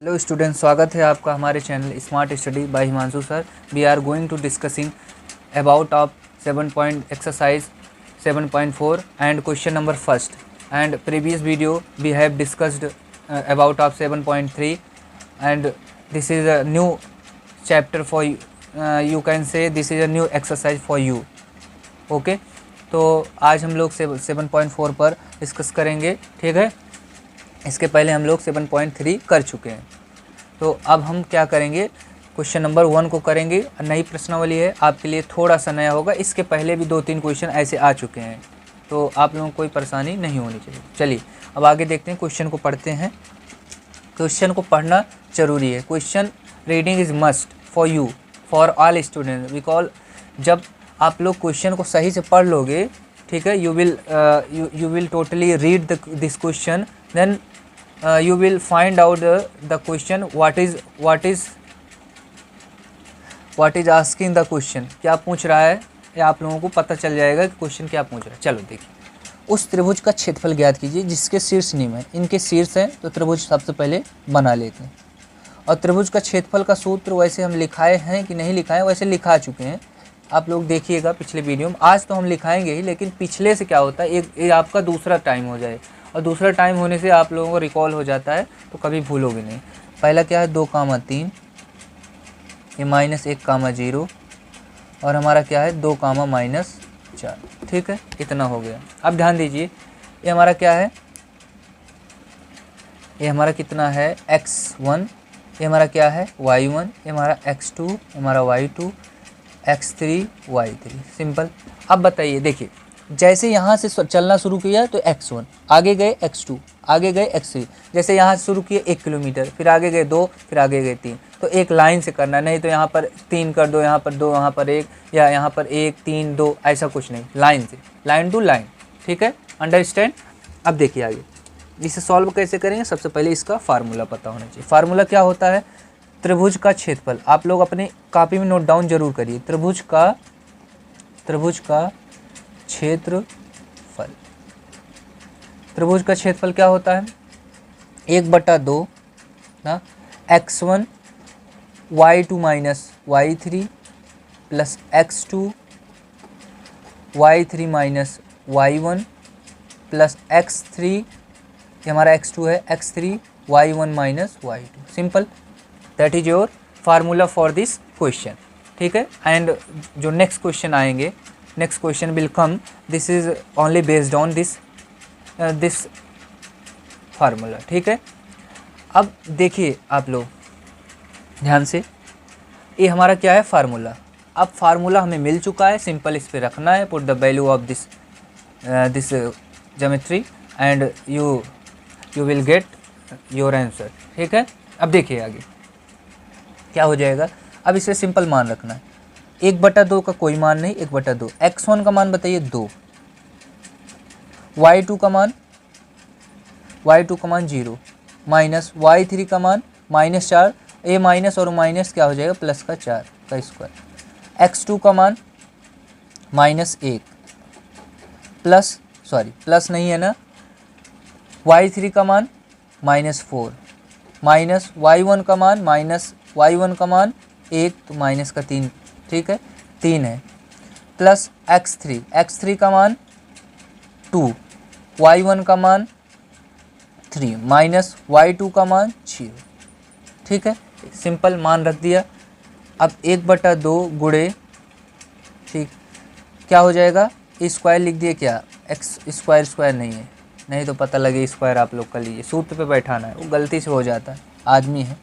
Hello student, स्वागत है आपका हमारे channel smart study by Himanshu sir. We are going to discussing about of 7 point exercise 7.4 and question number first and previous video we have discussed about of 7.3 and this is a new chapter for you can say this is a new exercise for you. Okay, तो आज हम लोग 7.4 पर discuss करेंगे, ठीक है। इसके पहले हम लोग 7.3 कर चुके हैं। तो अब हम क्या करेंगे, क्वेश्चन नंबर 1 को करेंगे। नई प्रश्नावली है, आपके लिए थोड़ा सा नया होगा। इसके पहले भी 2-3 क्वेश्चन ऐसे आ चुके हैं, तो आप लोगों को कोई परेशानी नहीं होनी चाहिए। चलिए अब आगे देखते हैं, क्वेश्चन को पढ़ते हैं। क्वेश्चन को पढ़ना ज़रूरी है। Question reading is must for you for all student because जब आप लोग क्वेश्चन को सही से पढ़ लोगे, ठीक है, you will totally read this question, then you will find out the question what is asking the question, क्या पूछ रहा है, या आप लोगों को पता चल जाएगा कि क्वेश्चन क्या पूछ रहा है। चलो देखिए, उस त्रिभुज का क्षेत्रफल ज्ञात कीजिए जिसके शीर्ष निम्न है। इनके शीर्ष हैं तो त्रिभुज सबसे पहले बना लेते हैं। और त्रिभुज का क्षेत्रफल का सूत्र वैसे हम लिखाए हैं कि नहीं लिखाए, वैसे लिखा चुके हैं, आप लोग देखिएगा पिछले वीडियो में। आज तो हम लिखाएंगे ही, लेकिन पिछले से क्या होता है, एक आपका दूसरा टाइम हो जाए, और दूसरा टाइम होने से आप लोगों को रिकॉल हो जाता है, तो कभी भूलोगे नहीं। पहला क्या है, 2,3, ये -1,0, और हमारा क्या है 2,-4, ठीक है, इतना हो गया। अब ध्यान दीजिए, ये हमारा क्या है, ये हमारा कितना है x1, ये हमारा क्या है y1, ये हमारा x2, ये हमारा y2, x3, y3, सिंपल। अब बताइए, देखिए जैसे यहाँ से चलना शुरू किया तो x1, आगे गए x2, आगे गए x3, जैसे यहाँ से शुरू किए 1 किलोमीटर, फिर आगे गए 2, फिर आगे गए 3, तो एक लाइन से करना, नहीं तो यहाँ पर 3 कर दो, यहाँ पर 2, यहाँ पर 1, या यहाँ पर 1, 3, 2, ऐसा कुछ नहीं, लाइन से, लाइन टू लाइन, ठीक है, अंडरस्टैंड। अब देखिए आगे इसे सॉल्व कैसे करेंगे। सबसे पहले इसका फार्मूला पता होना चाहिए। फार्मूला क्या होता है, त्रिभुज का क्षेत्रफल, आप लोग अपने कॉपी में नोट डाउन जरूर करिए। त्रिभुज का क्षेत्रफल, त्रिभुज का क्षेत्रफल क्या होता है, 1/2 ना x1 y2 - y3 plus x2 y3 - y1 plus x3, ये हमारा x2 है, x3 y1 - y2, simple. That is your formula for this question, ठीक है। एंड जो नेक्स्ट क्वेश्चन आएंगे, next question will come, this is only based on this formula, ठीक है। अब देखिए आप लोग ध्यान से, ये हमारा क्या है फार्मूला। अब फार्मूला हमें मिल चुका है, सिंपल इस पे रखना है, put the value of this geometry and you will get your answer, ठीक है। अब देखिए आगे क्या हो जाएगा। अब इसे सिंपल मान रखना है, 1/2 का कोई मान नहीं, 1/2। x1 का मान बताइए 2, y2 का मान 0, माइनस y3 का मान -4, ये माइनस और माइनस क्या हो जाएगा, प्लस का 4 का स्क्वायर। x2 का मान -1 प्लस नहीं है ना, y3 का मान -4, माइनस y1 का मान -1, तो माइनस का 3, ठीक है, 3 है, प्लस x3 का मान 2, y1 का मान 3, माइनस y2 का मान 0, ठीक है, सिंपल मान रख दिया। अब 1/2 गुणे, ठीक, क्या हो जाएगा, स्क्वायर लिख दिए, क्या x स्क्वायर नहीं है, नहीं तो पता लगे स्क्वायर आप लोग कर लीजिए, सूत्र पे बैठाना है, वो गलती से हो जाता है, आदमी है।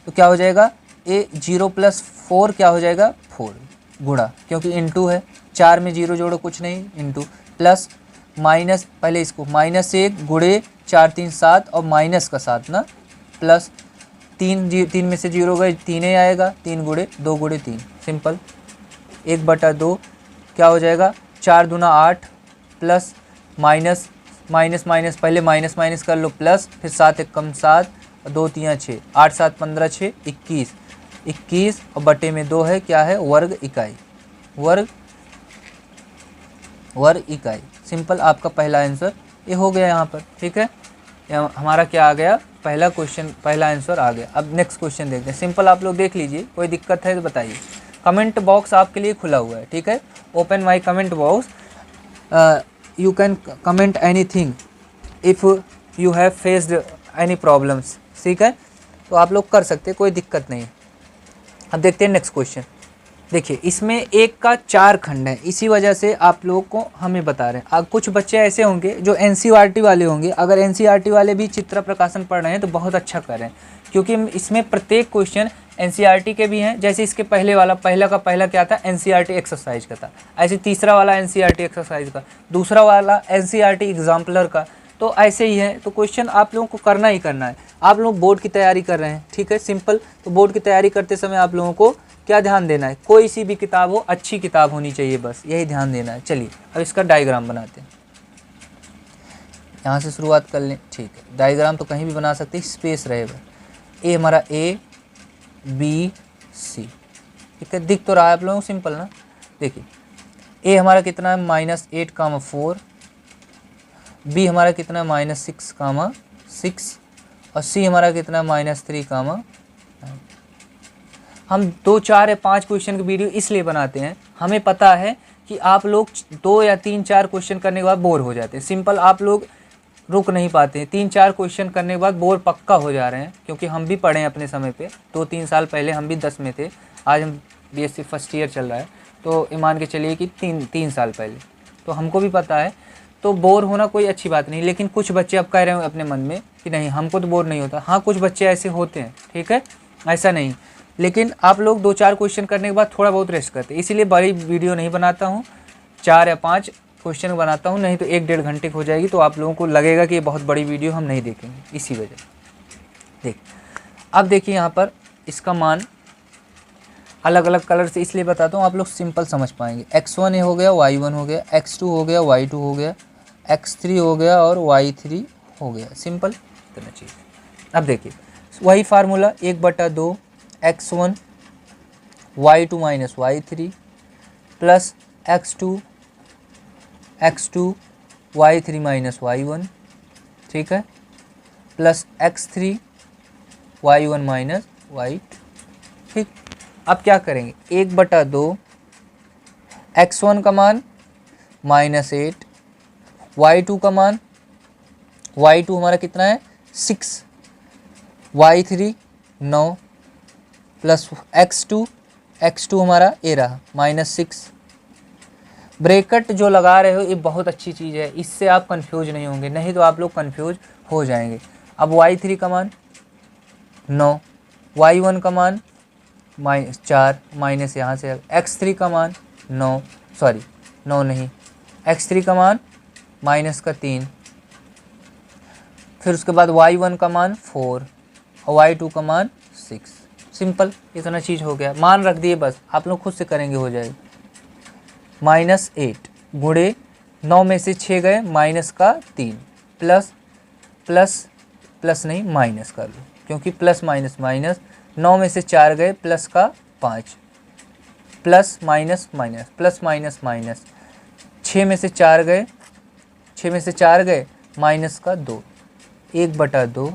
तो क्या हो जाएगा, ये 0 + 4 क्या हो जाएगा 4 गुणा, क्योंकि इंटू है, 4 में 0 जोड़ो कुछ नहीं, इंटू, प्लस माइनस, पहले इसको -1 गुणे 4 3 7 और माइनस का 7 ना, प्लस 3 में से 0 गए, 3 ही आएगा, 3 गुणे 2 गुणे 3, सिंपल। 1/2 क्या हो जाएगा, 4 दूना 8 प्लस माइनस पहले माइनस कर लो, प्लस फिर 7 × 1 = 7, 2 × 3 = 6, 8 7 15 6 21 और बटे में 2 है, क्या है वर्ग इकाई, सिंपल। आपका पहला आंसर ये हो गया यहाँ पर, ठीक है। हमारा क्या आ गया, पहला क्वेश्चन, पहला आंसर आ गया। अब नेक्स्ट क्वेश्चन देखते हैं। सिंपल आप लोग देख लीजिए, कोई दिक्कत है तो बताइए। कमेंट बॉक्स आपके लिए खुला हुआ है, ठीक है। Open my comment box, you can comment anything if you have faced any problems, ठीक है। तो आप लोग कर सकते हैं, कोई दिक्कत नहीं। अब देखते हैं नेक्स्ट क्वेश्चन। देखिए इसमें एक का 4 खंड है, इसी वजह से आप लोगों को हमें बता रहे हैं। कुछ बच्चे ऐसे होंगे जो एनसीईआरटी वाले होंगे, अगर एनसीईआरटी वाले भी चित्र प्रकाशन पढ़ रहे हैं तो बहुत अच्छा कर रहे हैं, क्योंकि इसमें प्रत्येक क्वेश्चन एनसीईआरटी के भी हैं। जैसे इसके पहले वाला, पहला का पहला क्या था, एनसीईआरटी एक्सरसाइज का था, ऐसे तीसरा वाला एनसीईआरटी एक्सरसाइज का, दूसरा वाला एनसीईआरटी एग्जाम्पलर का, तो ऐसे ही है। तो क्वेश्चन आप लोगों को करना ही करना है। आप लोग बोर्ड की तैयारी कर रहे हैं, ठीक है, सिंपल। तो बोर्ड की तैयारी करते समय आप लोगों को क्या ध्यान देना है, कोई सी भी किताब हो, अच्छी किताब होनी चाहिए, बस यही ध्यान देना है। चलिए अब इसका डायग्राम बनाते हैं, यहाँ से शुरुआत कर लें, ठीक है। डायग्राम तो कहीं भी बना सकते हैं, स्पेस रहेगा। ए हमारा ए बी सी, ठीक है, दिख तो रहा है आप लोगों को, सिंपल ना। देखिए ए हमारा कितना है -8, 4, बी हमारा कितना है -6, और सी हमारा कितना है -3, हम 2, 4 या 5 क्वेश्चन की वीडियो इसलिए बनाते हैं, हमें पता है कि आप लोग 2 या 3, 4 क्वेश्चन करने के बाद बोर हो जाते हैं। सिंपल आप लोग रुक नहीं पाते हैं, 3, 4 क्वेश्चन करने के बाद बोर पक्का हो जा रहे हैं, क्योंकि हम भी पढ़े हैं अपने समय पे। 2, 3 साल पहले हम भी 10 में थे, आज हम बीएससी फर्स्ट ईयर चल रहा है, तो मान के चलिए कि 3 साल पहले, तो हमको भी पता है। तो बोर होना कोई अच्छी बात नहीं, लेकिन कुछ बच्चे अब कह रहे हैं अपने मन में कि नहीं हमको तो बोर नहीं होता। हाँ कुछ बच्चे ऐसे होते हैं, ठीक है, ऐसा नहीं, लेकिन आप लोग 2, 4 क्वेश्चन करने के बाद थोड़ा बहुत रेस्ट करते हैं। इसीलिए बड़ी वीडियो नहीं बनाता हूँ, 4 या 5 क्वेश्चन बनाता हूँ, नहीं तो 1-1.5 घंटे की हो जाएगी, तो आप लोगों को लगेगा कि ये बहुत बड़ी वीडियो हम नहीं देखेंगे, इसी वजह। देख अब देखिए यहाँ पर इसका मान अलग अलग कलर से इसलिए बताता हूँ, आप लोग सिंपल समझ पाएंगे। x1 हो गया, y1 हो गया, x2 हो गया, y2 हो गया, x3 हो गया और y3 हो गया, सिंपल इतना चाहिए। अब देखिए वही formula 1/2 x1 y2 minus y3 plus x2 y3 minus y1, ठीक है, plus x3 y1 minus y2, ठीक। अब क्या करेंगे, 1/2 x1 का मान -8, y2 का मान, y2 हमारा कितना है 6, y3 9 प्लस x2 हमारा ये रहा -6। ब्रैकेट जो लगा रहे हो ये बहुत अच्छी चीज़ है, इससे आप कंफ्यूज नहीं होंगे, नहीं तो आप लोग कंफ्यूज हो जाएंगे। अब y3 का मान 9, y1 का मान -4 माइनस यहाँ से, x3 का मान 9 नहीं, x3 का मान -3, फिर उसके बाद y1 का मान 4 और y2 का मान 6, सिंपल इतना चीज़ हो गया। मान रख दिए, बस आप लोग खुद से करेंगे, हो जाएगा। -8 गुणे 9 में से 6 गए, -3 प्लस नहीं माइनस कर लो, क्योंकि प्लस माइनस 9 में से 4 गए, +5 प्लस माइनस माइनस 6 में से 4 गए, -2 1/2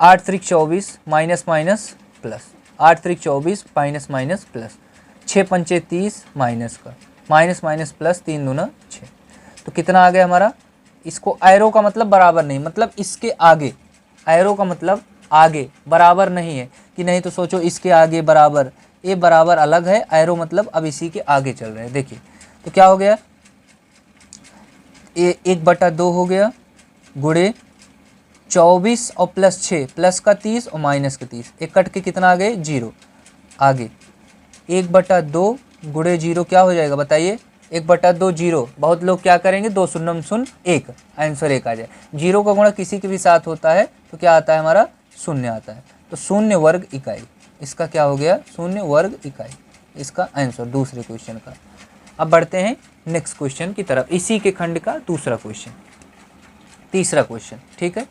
8 त्रिक 24 माइनस प्लस 8 त्रिक 24 माइनस प्लस 6 पंचे 30 माइनस प्लस 3 दूना 6, तो कितना आ गया हमारा। इसको एरो का मतलब बराबर नहीं, मतलब इसके आगे, एरो का मतलब आगे, बराबर नहीं है कि नहीं तो सोचो इसके आगे बराबर, ये बराबर अलग है, एरो मतलब अब इसी के आगे चल रहे हैं। देखिए तो क्या हो गया, ये 1/2 हो गया गुणे 24 और प्लस 6 प्लस का 30 और माइनस का 30, एक कट के कितना आ गए 0, आगे 1/2 गुणे 0 क्या हो जाएगा बताइए, 1/2 0। बहुत लोग क्या करेंगे 2 शून्य 1, आंसर 1 आ जाए। 0 का गुणा किसी के भी साथ होता है तो क्या आता है हमारा 0 आता है, तो 0 वर्ग इकाई, इसका क्या हो गया 0 वर्ग इकाई, इसका आंसर दूसरे क्वेश्चन का। अब बढ़ते हैं नेक्स्ट क्वेश्चन की तरफ, इसी के खंड का दूसरा क्वेश्चन, तीसरा क्वेश्चन, ठीक है।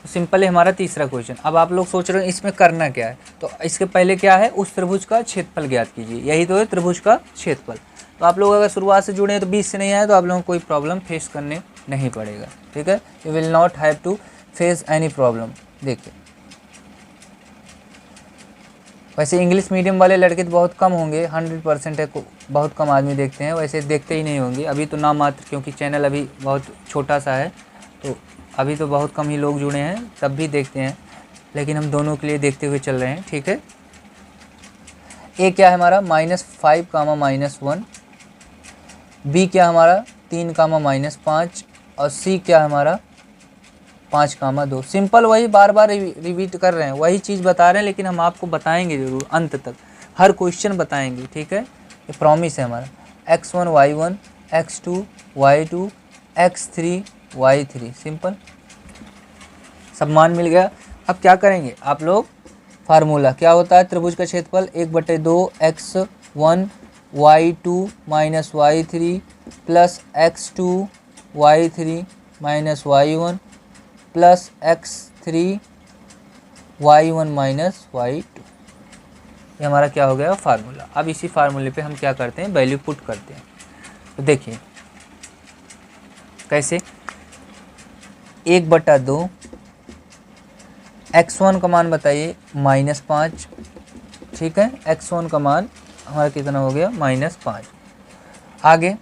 सिंपल है हमारा तीसरा क्वेश्चन। अब आप लोग सोच रहे हैं इसमें करना क्या है, तो इसके पहले क्या है, उस त्रिभुज का क्षेत्रफल ज्ञात कीजिए, यही तो है त्रिभुज का क्षेत्रफल। तो आप लोग अगर शुरुआत से जुड़े हैं तो 20 से नहीं आए तो आप लोगों को कोई प्रॉब्लम फेस करने नहीं पड़ेगा, ठीक है। You will not have to face any problem. देखिए वैसे इंग्लिश मीडियम वाले लड़के तो बहुत कम होंगे, 100% है, बहुत कम आदमी देखते हैं, वैसे देखते ही नहीं होंगे अभी तो नाम मात्र, क्योंकि चैनल अभी बहुत छोटा सा है तो अभी तो बहुत कम ही लोग जुड़े हैं, तब भी देखते हैं, लेकिन हम दोनों के लिए देखते हुए चल रहे हैं। ठीक है, ए क्या है हमारा -5 कामा -1, बी क्या हमारा 3 कामा -5 और सी क्या है हमारा 5 कामा 2। सिंपल वही बार बार रिपीट कर रहे हैं, वही चीज़ बता रहे हैं, लेकिन हम आपको बताएंगे ज़रूर अंत तक, हर क्वेश्चन बताएंगे। ठीक है, ये प्रॉमिस है हमारा। x1 y1 x2 y2 x3 y3, simple, सब मान मिल गया। अब क्या करेंगे आप लोग, फार्मूला क्या होता है, त्रिभुज का क्षेत्रफल 1/2 x1 y2 minus y3 plus x2 y3 minus y1 plus x3 y1 minus y2। ये हमारा क्या हो गया फार्मूला। अब इसी फार्मूले पे हम क्या करते हैं, वैल्यू पुट करते हैं। तो देखिए कैसे, 1/2 x1 का मान बताइए -5। ठीक है, x1 का मान हमारा कितना हो गया -5। आगे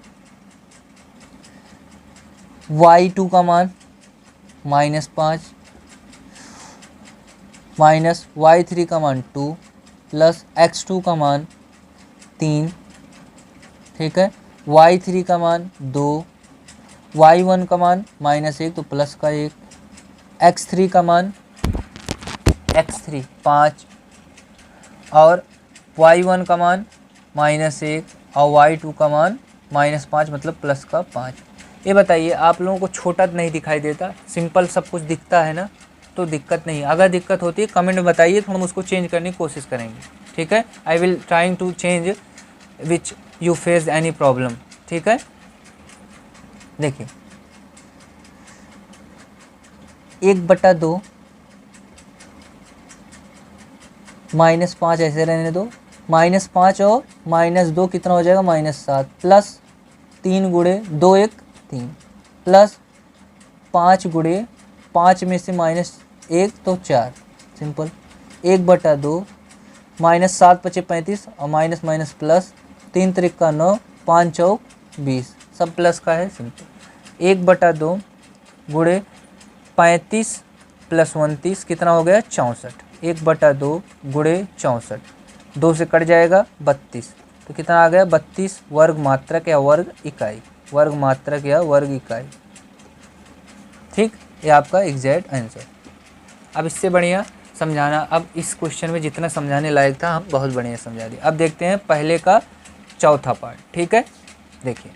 y2 का मान -5 माइनस y3 का मान 2 प्लस x2 का मान 3। ठीक है, y3 का मान 2, y1 का मान -1 तो प्लस का 1, x3 का मान x3 5 और y1 का मान -1 और y2 का मान -5 मतलब प्लस का 5। ये बताइए आप लोगों को छोटा नहीं दिखाई देता, सिंपल सब कुछ दिखता है ना, तो दिक्कत नहीं। अगर दिक्कत होती है कमेंट में बताइए तो हम उसको चेंज करने की कोशिश करेंगे। ठीक है, I will trying to change which you face any problem. ठीक है, देखिए 1/2 -5 ऐसे रहने दो, -5 और -2 कितना हो जाएगा -7 प्लस 3 गुणे 2 1 3 प्लस 5 गुणे 5 में से -1 तो 4, सिंपल। 1/2 -7 × 5 = 35 और माइनस माइनस प्लस 3 × 3 = 9 5 चौक 20, सब प्लस का है, सिंपल। 1/2 गुणे 35 प्लस 29 कितना हो गया 64। 1/2 गुणे 64, 2 से कट जाएगा 32, तो कितना आ गया 32 वर्ग मात्रक या वर्ग इकाई, वर्ग मात्रक या वर्ग इकाई। ठीक, ये आपका एग्जैक्ट आंसर। अब इससे बढ़िया समझाना, अब इस क्वेश्चन में जितना समझाने लायक था हम बहुत बढ़िया समझा दिए। अब देखते हैं पहले का चौथा पार्ट। ठीक है, देखिए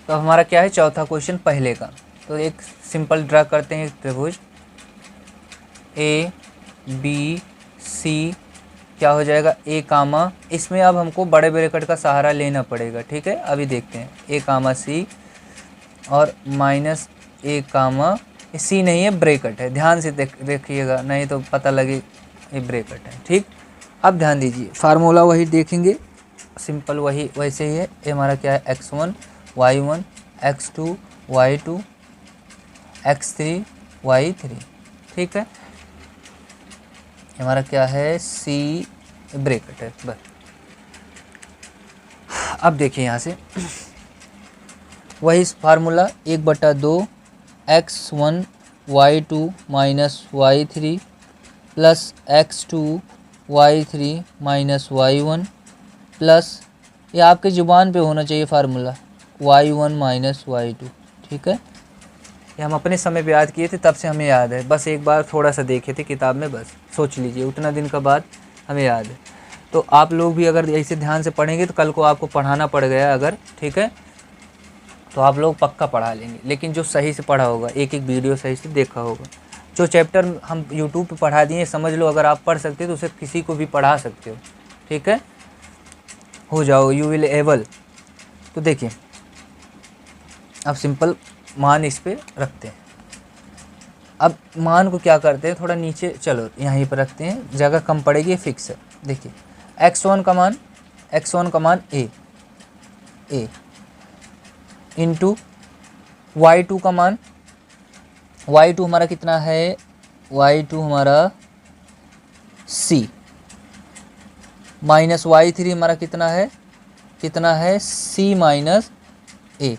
तो हमारा क्या है चौथा क्वेश्चन पहले का। तो एक सिंपल ड्रा करते हैं, एक त्रिभुज ABC क्या हो जाएगा A कामा, इसमें अब हमको बड़े ब्रैकेट का सहारा लेना पड़ेगा। ठीक है, अभी देखते हैं A कामा C और माइनस A कामा, C नहीं है ब्रैकेट है, ध्यान से देखिएगा नहीं तो पता लगे ये ब्रैकेट है। ठीक, अब ध्यान दीजिए फार्मूला वही देखेंगे, सिंपल वही वैसे ही है। ये हमारा क्या है x1 y1 x2 y2 x3 y3। ठीक है, हमारा क्या है C ब्रैकेट है बस। अब देखिए यहाँ से वही formula 1/2 x1 y2 minus y3 plus x2 y3 minus y1 plus, ये आपके ज़ुबान पे होना चाहिए फार्मूला, y1 माइनस y2। ठीक है, ये हम अपने समय पे याद किए थे, तब से हमें याद है, बस एक बार थोड़ा सा देखे थे किताब में, बस सोच लीजिए उतना दिन का बाद हमें याद है। तो आप लोग भी अगर ऐसे ध्यान से पढ़ेंगे तो कल को आपको पढ़ाना पड़ गया अगर, ठीक है, तो आप लोग पक्का पढ़ा लेंगे। लेकिन जो सही से पढ़ा होगा, एक एक वीडियो सही से देखा होगा, जो चैप्टर हम यूट्यूब पे पढ़ा दिए समझ लो, अगर आप पढ़ सकते हो तो उसे किसी को भी पढ़ा सकते हो। ठीक है, हो जाओ, यू विल एबल। तो देखिए अब सिंपल मान इस पे रखते हैं। अब मान को क्या करते हैं, थोड़ा नीचे चलो यहीं पर रखते हैं, जगह कम पड़ेगी, फिक्स है। देखिए x1 का मान a इंटू y2 का मान y2 हमारा कितना है, y2 हमारा c माइनस y3 हमारा कितना है c माइनस a।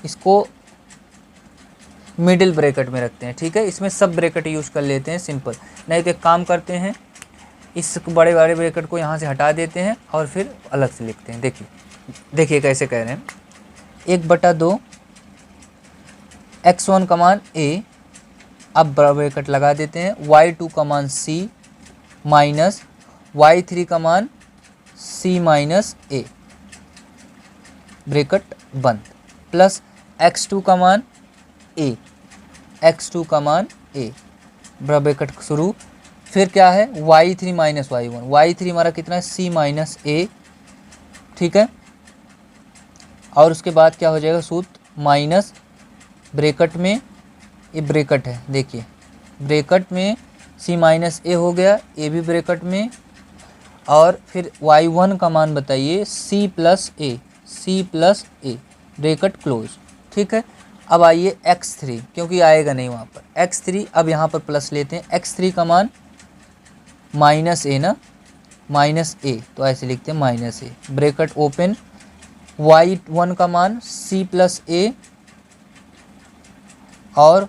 इसको मिडिल ब्रैकेट में रखते हैं, ठीक है। इसमें सब ब्रैकेट यूज़ कर लेते हैं, सिंपल। नहीं तो एक काम करते हैं, इस बड़े बड़े ब्रैकेट को यहाँ से हटा देते हैं और फिर अलग से लिखते हैं। देखिए कैसे कह रहे हैं, 1/2 x1 का मान a, अब ब्रैकेट लगा देते हैं, y2 का मान c माइनस y3 का मान c माइनस a, ब्रैकेट बंद, प्लस x2 का मान a, x2 का मान a, ब्रैकेट शुरू, फिर क्या है y3 माइनस y1, y3 हमारा कितना है c माइनस a, ठीक है। और उसके बाद क्या हो जाएगा सूत्र, माइनस ब्रैकेट में, ये ब्रैकेट है, देखिए ब्रैकेट में c माइनस a हो गया, a भी ब्रैकेट में, और फिर y1 का मान बताइए c plus a, bracket close, ठीक है। अब आइए x3, क्योंकि आएगा नहीं वहाँ पर x3, अब यहाँ पर प्लस लेते हैं, x3 का मान माइनस a ना, माइनस a, तो ऐसे लिखते हैं minus a, bracket open, y1 का मान c प्लस a और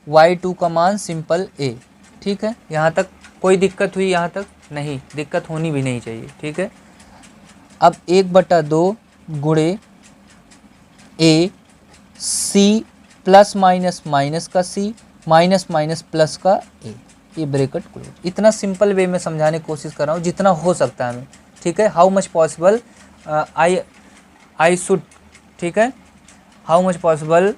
y2 का मान सिंपल a, ठीक है। यहाँ तक कोई दिक्कत हुई? यहाँ तक नहीं, दिक्कत होनी भी नहीं चाहिए, ठीक है। अब 1/2 गुणे a, c plus minus minus का c माइनस माइनस प्लस का a, ये ब्रैकेट क्लोज। इतना सिंपल वे में समझाने की कोशिश कर रहा हूँ जितना हो सकता है हमें, ठीक है। How much possible I should, ठीक है, how much possible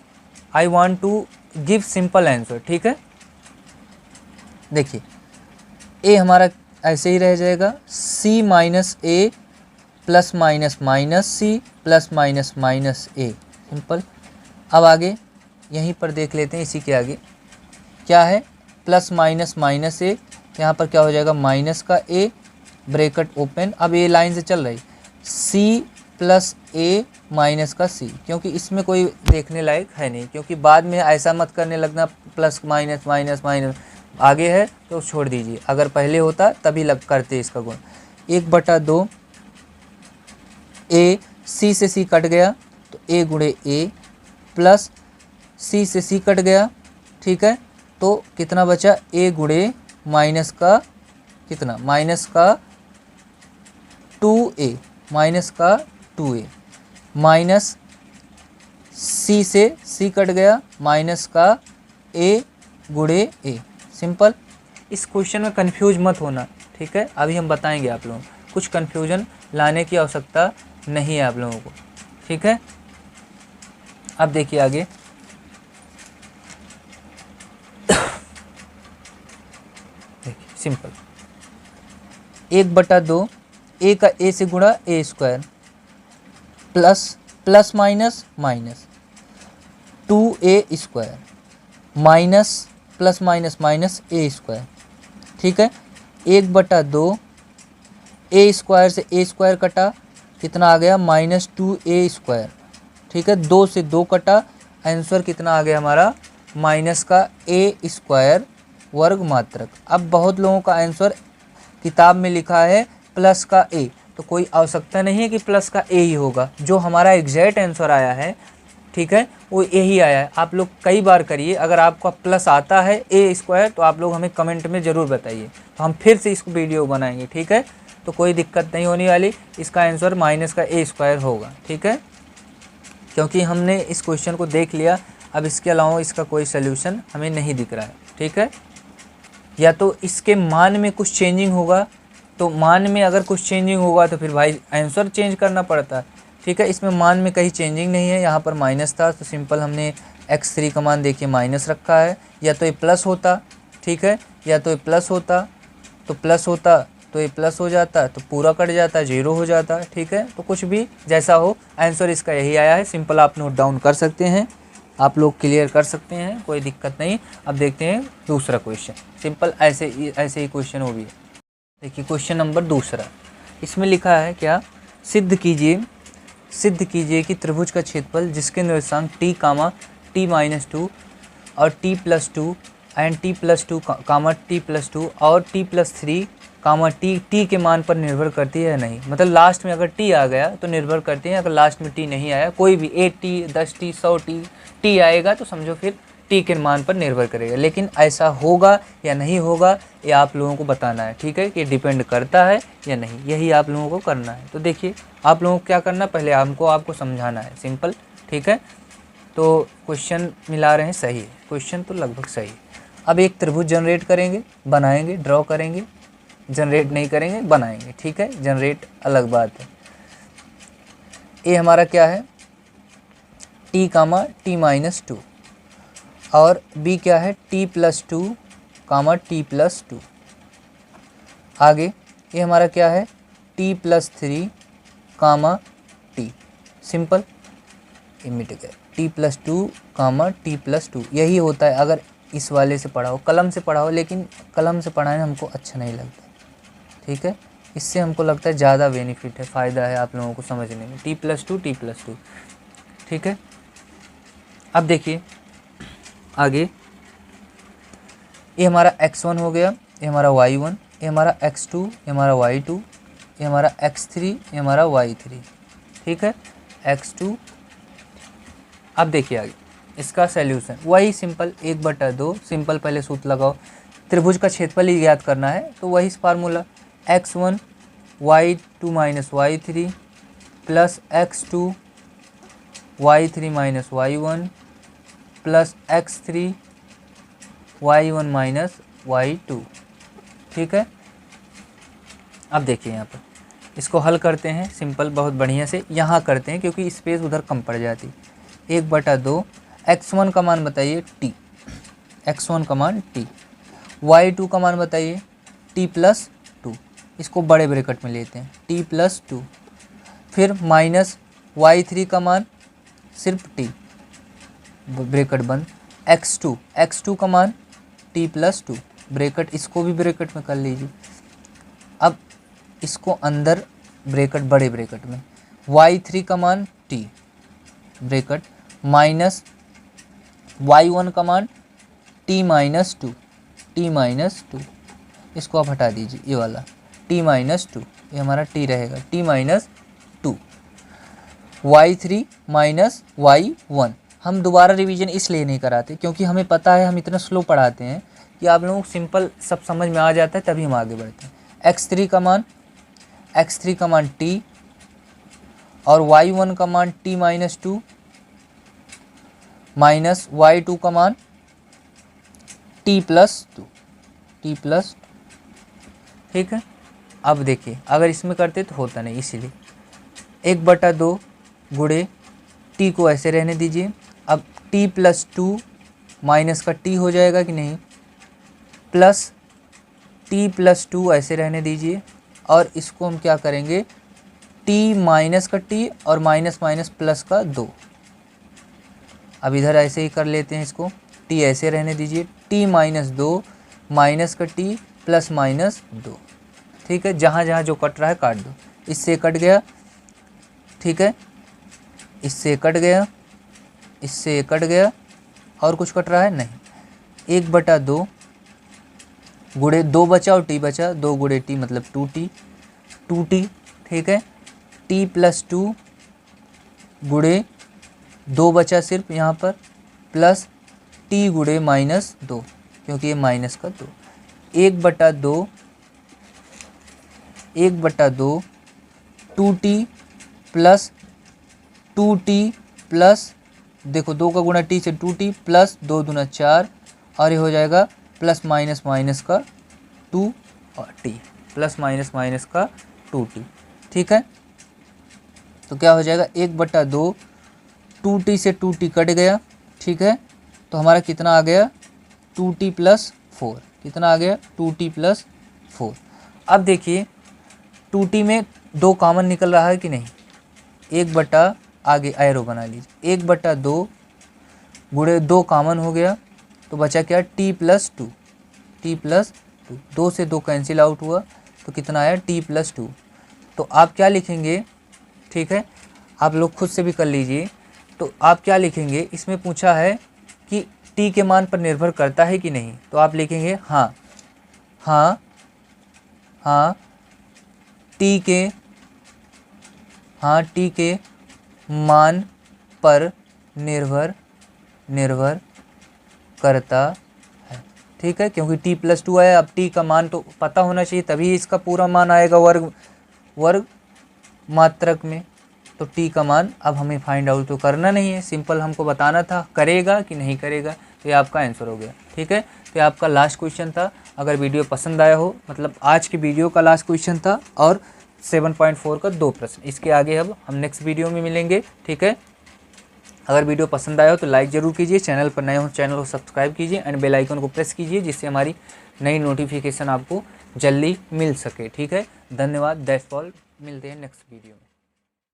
I want to give simple answer, ठीक है। देखिए a हमारा ऐसे ही रह जाएगा, c minus a plus minus minus c plus minus minus a, simple. अब आगे यहीं पर देख लेते हैं, इसी के आगे क्या है, प्लस माइनस माइनस a, यहाँ पर क्या हो जाएगा माइनस का a, ब्रैकेट ओपन, अब ये लाइन से चल रही, c प्लस a माइनस का c, क्योंकि इसमें कोई देखने लायक है नहीं, क्योंकि बाद में ऐसा मत करने लगना प्लस माइनस माइनस माइनस, आगे है तो छोड़ दीजिए, अगर पहले होता तभी लग करते इसका गुण। 1/2 a, c से c कट गया तो a गुणे a, प्लस c से c कट गया, ठीक है, तो कितना बचा, a गुणे माइनस का कितना, माइनस का 2a, माइनस का 2a, माइनस c से c कट गया, माइनस का a गुणे a, सिंपल। इस क्वेश्चन में कंफ्यूज मत होना, ठीक है, अभी हम बताएंगे आप लोगों को, कुछ कंफ्यूजन लाने की आवश्यकता नहीं है आप लोगों को, ठीक है। अब देखिए आगे, देखिए सिंपल, 1/2 a का a से गुणा a square, plus plus minus minus 2a square, minus plus minus minus a square, ठीक है। 1/2 a स्क्वायर से a स्क्वायर कटा, कितना आ गया माइनस 2a स्क्वायर, ठीक है, 2 से 2 कटा, आंसर कितना आ गया हमारा माइनस का a स्क्वायर वर्ग मात्रक। अब बहुत लोगों का आंसर किताब में लिखा है प्लस का a, तो कोई आवश्यकता नहीं है कि प्लस का a ही होगा, जो हमारा एग्जैक्ट आंसर आया है, ठीक है, वो यही आया है। आप लोग कई बार करिए, अगर आपका प्लस आता है a स्क्वायर तो आप लोग हमें कमेंट में ज़रूर बताइए, तो हम फिर से इसको वीडियो बनाएंगे, ठीक है। तो कोई दिक्कत नहीं होने वाली, इसका आंसर माइनस का a स्क्वायर होगा, ठीक है, क्योंकि हमने इस क्वेश्चन को देख लिया। अब इसके अलावा इसका कोई सल्यूशन हमें नहीं दिख रहा है, ठीक है। या तो इसके मान में कुछ चेंजिंग होगा, तो मान में अगर कुछ चेंजिंग होगा तो फिर भाई आंसर चेंज करना पड़ता है, ठीक है। इसमें मान में कहीं चेंजिंग नहीं है, यहाँ पर माइनस था तो सिंपल हमने x3 का मान देखिए माइनस रखा है, या तो ये प्लस होता, ठीक है, या तो ये प्लस होता तो प्लस होता तो ये प्लस हो जाता, तो पूरा कट जाता, 0 हो जाता, ठीक है। तो कुछ भी जैसा हो, आंसर इसका यही आया है, सिंपल आप नोट डाउन कर सकते हैं, आप लोग क्लियर कर सकते हैं, कोई दिक्कत नहीं। अब देखते हैं दूसरा क्वेश्चन, सिंपल ऐसे ही क्वेश्चन वो भी है। देखिए क्वेश्चन नंबर दूसरा, इसमें लिखा है क्या, सिद्ध कीजिए कि त्रिभुज का क्षेत्रफल जिसके निर्देशांक t, t-2 और t+2 and t+2 comma t+2 और t+3 कामा टी के मान पर निर्भर करती है या नहीं। मतलब लास्ट में अगर टी आ गया तो निर्भर करती है, अगर लास्ट में टी नहीं आया, कोई भी 8t 10t 100t टी आएगा तो समझो फिर टी के मान पर निर्भर करेगा। लेकिन ऐसा होगा या नहीं होगा ये आप लोगों को बताना है, ठीक है, कि डिपेंड करता है या नहीं, यही आप लोगों को करना है। तो देखिए आप लोगों को क्या करना है, पहले आपको समझाना है, सिंपल, ठीक है। तो क्वेश्चन मिला रहे हैं, सही है, क्वेश्चन तो लगभग सही है। अब एक त्रिभुज जनरेट करेंगे, बनाएंगे, ड्रॉ करेंगे, जनरेट नहीं करेंगे, बनाएंगे, ठीक है, जनरेट अलग बात है। ये हमारा क्या है, t कामा t-2 और b क्या है, t+2 कामा t+2। आगे ये हमारा क्या है, t+3 कामा t, सिंपल, ये मिट गया, t+2 कामा t+2। यही होता है अगर इस वाले से पढ़ा हो, कलम से पढ़ा हो, लेकिन कलम से पढ़ाने हमको अच्छा नहीं लगता, ठीक है, इससे हमको लगता है ज़्यादा बेनिफिट है, फ़ायदा है आप लोगों को समझने में। t+2 ठीक है। अब देखिए आगे, ये हमारा x1 हो गया, ये हमारा y1, ये हमारा x2, ये हमारा y2, ये हमारा x3, ये हमारा y3, ठीक है, x2। अब देखिए आगे इसका सैल्यूशन वही सिंपल 1/2, सिंपल, पहले सूत्र लगाओ, त्रिभुज का क्षेत्रफल ही ज्ञात करना है तो वही formula, x1 y2 minus y3 plus x2 y3 minus y1 plus x3 y1 minus y2, ठीक है। अब देखिए यहाँ पर इसको हल करते हैं, सिंपल, बहुत बढ़िया से यहाँ करते हैं क्योंकि स्पेस उधर कम पड़ जाती। 1/2, x1 का मान बताइए t, x1 का मान t, y2 का मान बताइए t+2, इसको बड़े ब्रैकेट में लेते हैं, t+2, फिर माइनस y3 का मान सिर्फ t, ब्रैकेट बंद, x2 का मान t+2, ब्रैकेट, इसको भी ब्रैकेट में कर लीजिए। अब इसको अंदर ब्रैकेट, बड़े ब्रैकेट में, y3 का मान t, ब्रैकेट, माइनस y1 का मान t-2, इसको आप हटा दीजिए, ये वाला t-2, ये हमारा t रहेगा, t-2, y3 माइनस y1। हम दोबारा रिवीजन इसलिए नहीं कराते क्योंकि हमें पता है, हम इतना स्लो पढ़ाते हैं कि आप लोगों को सिंपल सब समझ में आ जाता है, तभी हम आगे बढ़ते हैं। x3 का मान t और y1 का मान t-2 माइनस y2 का मान t+2, ठीक है। अब देखिए अगर इसमें करते तो होता नहीं, इसीलिए 1/2 गुणे t को ऐसे रहने दीजिए। अब t+2 माइनस का t हो जाएगा कि नहीं, प्लस t+2 ऐसे रहने दीजिए और इसको हम क्या करेंगे, t माइनस का t और माइनस माइनस प्लस का 2। अब इधर ऐसे ही कर लेते हैं, इसको t ऐसे रहने दीजिए, t-2 माइनस का t प्लस माइनस 2, ठीक है, जहाँ जहाँ जो कट रहा है काट दो, इससे कट गया, ठीक है, इससे कट गया, इससे कट गया, और कुछ कट रहा है नहीं। 1/2 गुणे 2 बचा और t बचा, 2 गुणे t मतलब 2t, ठीक है, t+2 गुणे 2 बचा सिर्फ यहाँ पर, प्लस t गुणे -2 क्योंकि ये माइनस का 2, 1/2 2t प्लस 2t प्लस, देखो 2 का गुणा t से 2t प्लस 2 दूना 4 और ये हो जाएगा प्लस माइनस माइनस का 2 और t, प्लस माइनस माइनस का 2t, ठीक है। तो क्या हो जाएगा, 1/2 2t से 2t कट गया, ठीक है, तो हमारा कितना आ गया, 2t + 4, कितना आ गया, 2t + 4। अब देखिए 2t में 2 कॉमन निकल रहा है कि नहीं, 1/, आगे एरो बना लीजिए, 1/2 गुणे 2 कॉमन हो गया तो बचा क्या, t+2, 2 से 2 कैंसिल आउट हुआ तो कितना आया, t+2। तो आप क्या लिखेंगे, ठीक है, आप लोग खुद से भी कर लीजिए। तो आप क्या लिखेंगे, इसमें पूछा है कि टी के मान पर निर्भर करता है कि नहीं, तो आप लिखेंगे हाँ, हाँ, हाँ टी के मान पर निर्भर करता है। ठीक है, क्योंकि t+2 है, अब t का मान तो पता होना चाहिए तभी इसका पूरा मान आएगा वर्ग मात्रक में। तो t का मान अब हमें फाइंड आउट तो करना नहीं है, सिंपल हमको बताना था करेगा कि नहीं करेगा, तो ये आपका आंसर हो गया। ठीक है, तो ये आपका लास्ट क्वेश्चन था। अगर वीडियो पसंद आया हो, मतलब आज की वीडियो का लास्ट क्वेश्चन था और 7.4 का 2 प्रश्न, इसके आगे अब हम नेक्स्ट वीडियो में मिलेंगे। ठीक है, अगर वीडियो पसंद आया हो तो लाइक ज़रूर कीजिए, चैनल पर नए हो चैनल को सब्सक्राइब कीजिए एंड बेल आइकन को प्रेस कीजिए, जिससे हमारी नई नोटिफिकेशन आपको जल्दी मिल सके। ठीक है, धन्यवाद, दैट्स ऑल, मिलते हैं नेक्स्ट वीडियो में।